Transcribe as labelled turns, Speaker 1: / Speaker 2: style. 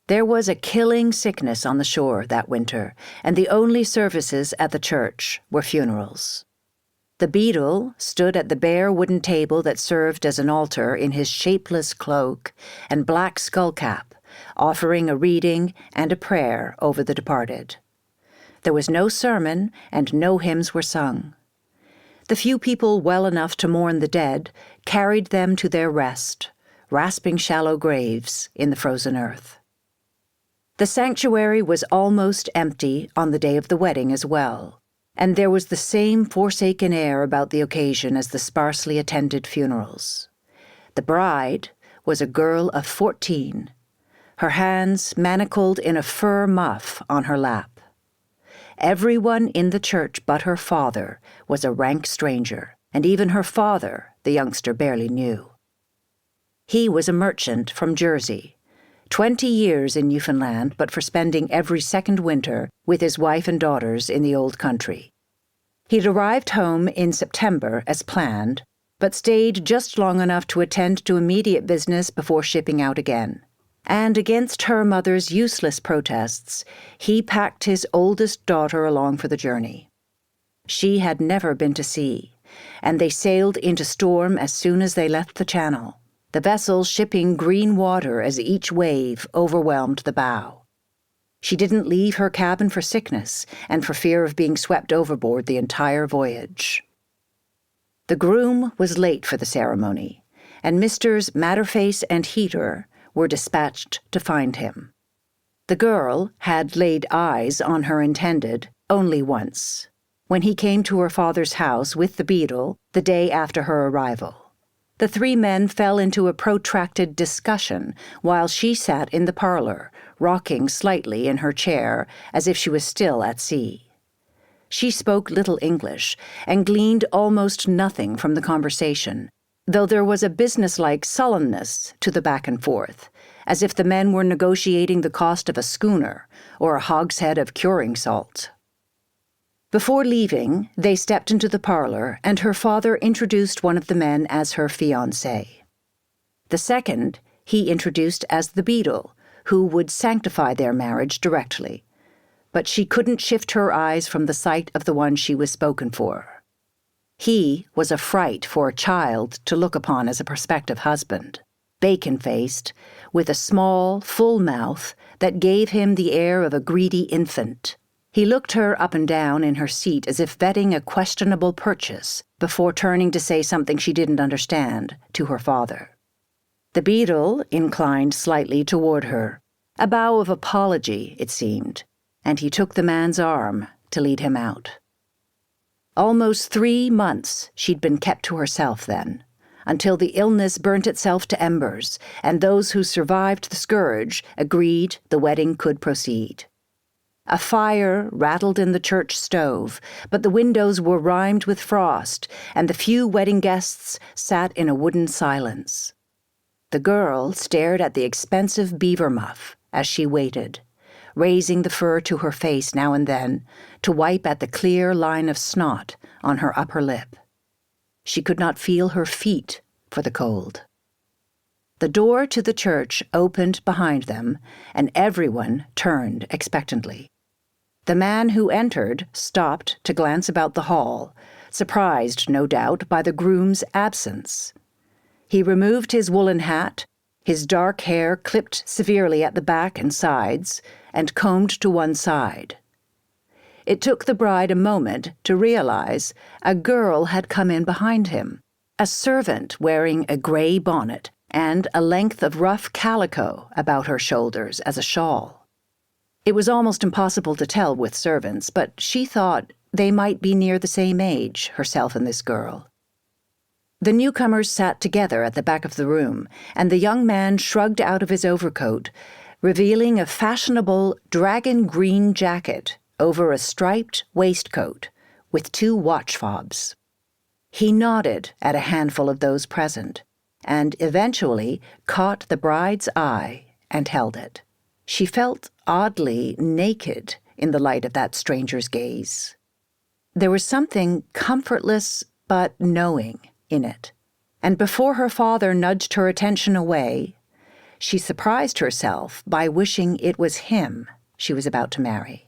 Speaker 1: There was a killing sickness on the shore that winter, and the only services at the church were funerals. The beadle stood at the bare wooden table that served as an altar in his shapeless cloak and black skullcap, offering a reading and a prayer over the departed. There was no sermon, and no hymns were sung. The few people well enough to mourn the dead carried them to their rest, rasping shallow graves in the frozen earth. The sanctuary was almost empty on the day of the wedding as well, and there was the same forsaken air about the occasion as the sparsely attended funerals. The bride was a girl of 14, her hands manacled in a fur muff on her lap. Everyone in the church but her father was a rank stranger, and even her father the youngster barely knew. He was a merchant from Jersey, 20 years in Newfoundland, but for spending every second winter with his wife and daughters in the old country. He'd arrived home in September as planned, but stayed just long enough to attend to immediate business before shipping out again. And against her mother's useless protests, he packed his oldest daughter along for the journey. She had never been to sea, and they sailed into storm as soon as they left the channel, the vessel shipping green water as each wave overwhelmed the bow. She didn't leave her cabin for sickness and for fear of being swept overboard the entire voyage. The groom was late for the ceremony, and Misters Matterface and Heater were dispatched to find him. The girl had laid eyes on her intended only once, when he came to her father's house with the beadle the day after her arrival. The three men fell into a protracted discussion while she sat in the parlor, rocking slightly in her chair as if she was still at sea. She spoke little English and gleaned almost nothing from the conversation, though there was a businesslike sullenness to the back and forth, as if the men were negotiating the cost of a schooner or a hogshead of curing salt. Before leaving, they stepped into the parlor, and her father introduced one of the men as her fiancé. The second he introduced as the beadle, who would sanctify their marriage directly. But she couldn't shift her eyes from the sight of the one she was spoken for. He was a fright for a child to look upon as a prospective husband, bacon-faced, with a small, full mouth that gave him the air of a greedy infant. He looked her up and down in her seat as if vetting a questionable purchase before turning to say something she didn't understand to her father. The beadle inclined slightly toward her, a bow of apology, it seemed, and he took the man's arm to lead him out. Almost 3 months she'd been kept to herself then, until the illness burnt itself to embers, and those who survived the scourge agreed the wedding could proceed. A fire rattled in the church stove, but the windows were rimed with frost, and the few wedding guests sat in a wooden silence. The girl stared at the expensive beaver muff as she waited, raising the fur to her face now and then to wipe at the clear line of snot on her upper lip. She could not feel her feet for the cold. The door to the church opened behind them, and everyone turned expectantly. The man who entered stopped to glance about the hall, surprised, no doubt, by the groom's absence. He removed his woolen hat, his dark hair clipped severely at the back and sides, and combed to one side. It took the bride a moment to realize a girl had come in behind him, a servant wearing a gray bonnet and a length of rough calico about her shoulders as a shawl. It was almost impossible to tell with servants, but she thought they might be near the same age, herself and this girl. The newcomers sat together at the back of the room, and the young man shrugged out of his overcoat, revealing a fashionable dragon green jacket over a striped waistcoat with 2 watch fobs. He nodded at a handful of those present, and eventually caught the bride's eye and held it. She felt oddly naked in the light of that stranger's gaze. There was something comfortless but knowing in it, and before her father nudged her attention away, she surprised herself by wishing it was him she was about to marry.